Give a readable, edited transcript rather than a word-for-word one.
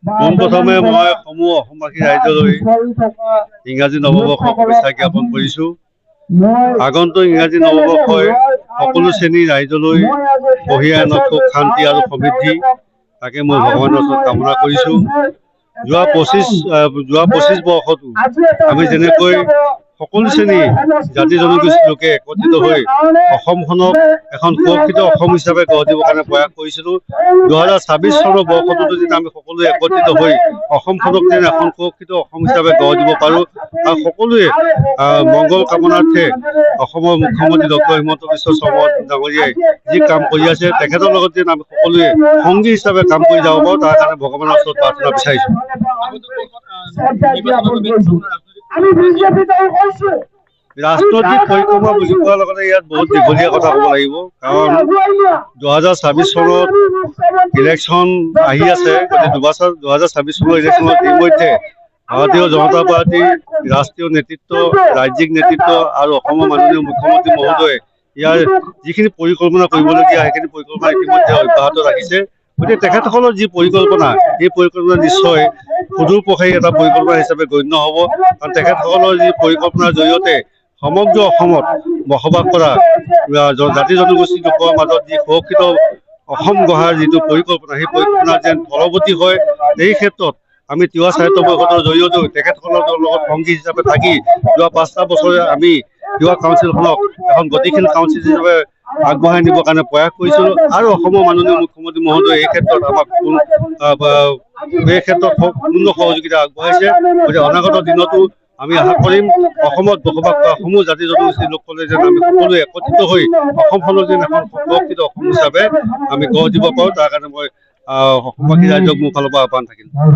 পোনপ্ৰথমে মই সমূহ অসমবাসী ৰাইজলৈ ইংৰাজী নৱবৰ্ষৰ শুভেচ্ছা জ্ঞাপন কৰিছোঁ। আগন্তুক ইংৰাজী নৱবৰ্ষই সকলো শ্ৰেণীৰ ৰাইজলৈ কঢ়িয়াই আনক সুখ শান্তি আৰু সমৃদ্ধি, তাকে মই ভগৱানৰ ওচৰত কামনা কৰিছোঁ। যোৱা 25 বৰ্ষতো আমি যেনেকৈ সকলো শ্ৰেণীৰ জাতি জনগোষ্ঠীৰ লোকে একত্ৰিত হৈ অসমখনক এখন সুৰক্ষিত অসম হিচাপে গঢ় দিবৰ কাৰণে প্ৰয়াস কৰিছিলোঁ, 2026 চনৰ বৰ্ষতো যদি আমি সকলোৱে একত্ৰিত হৈ অসমখনক যেন এখন সুৰক্ষিত অসম হিচাপে গঢ় দিব পাৰোঁ আৰু সকলোৱে মংগল কামনাৰ্থে অসমৰ মুখ্যমন্ত্ৰী ডক্টৰ হিমন্ত বিশ্ব শৰ্মা ডাঙৰীয়াই যি কাম কৰি আছে তেখেতৰ লগত যেন আমি সকলোৱে সংগী হিচাপে কাম কৰি যাব পাৰোঁ, তাৰ কাৰণে ভগৱানৰ ওচৰত প্ৰাৰ্থনা বিচাৰিছোঁ। ৰাজনৈতিক পৰিক্ৰমা বুজি পোৱাৰ লগতে ইয়াত বহুত দীঘলীয়া কথা ক'ব লাগিব, কাৰণ 2026 চনত ইলেকশ্যন আহি আছে। গতিকে 2026 চনৰ ইলেকশ্যনত ইতিমধ্যে ভাৰতীয় জনতা পাৰ্টীৰ ৰাষ্ট্ৰীয় নেতৃত্ব, ৰাজ্যিক নেতৃত্ব আৰু অসমৰ মাননীয় মুখ্যমন্ত্ৰী মহোদয়ে ইয়াৰ যিখিনি পৰিকল্পনা কৰিবলগীয়া সেইখিনি পৰিকল্পনা ইতিমধ্যে অব্যাহত ৰাখিছে। গতিকে তেখেতসকলৰ যি পৰিকল্পনা, এই পৰিকল্পনা নিশ্চয় সুদূৰ প্ৰসাৰী এটা পৰিকল্পনা হিচাপে গণ্য হ'ব, কাৰণ তেখেতসকলৰ যি পৰিকল্পনাৰ জৰিয়তে সমগ্ৰ অসমত বসবাস কৰা জাতি জনগোষ্ঠী লোকৰ মাজত যি সুৰক্ষিত অসম গঢ়াৰ যিটো পৰিকল্পনা, সেই পৰিকল্পনা যেন ফলৱতী হয়, এই ক্ষেত্ৰত আমি তিৱা সাহিত্য পৰিষদৰ জৰিয়তেও তেখেতসকলৰ লগত সংগী হিচাপে থাকি যোৱা 5টা বছৰে আমি তিৱা কাউন্সিলখনক এখন গতিশীল কাউন্সিল হিচাপে আগবঢ়াই নিবৰ কাৰণে প্ৰয়াস কৰিছিলোঁ আৰু অসমৰ মাননীয় মুখ্যমন্ত্ৰী মহোদয়ে এই ক্ষেত্ৰত আমাক পূৰ্ণ সহযোগিতা আগবঢ়াইছে। গতিকে অনাগত দিনতো আমি আশা কৰিম অসমত বসবাস কৰা সমূহ জাতি জনগোষ্ঠীৰ লোকসকলে যেন আমি সকলোৱে একত্ৰিত হৈ অসমখনক যেন এখন সুৰক্ষিত অসম হিচাপে আমি গঢ় দিব পাৰোঁ, তাৰ কাৰণে মই অসমবাসী ৰাইজক মোৰ ফালৰ পৰা আহ্বান থাকিল।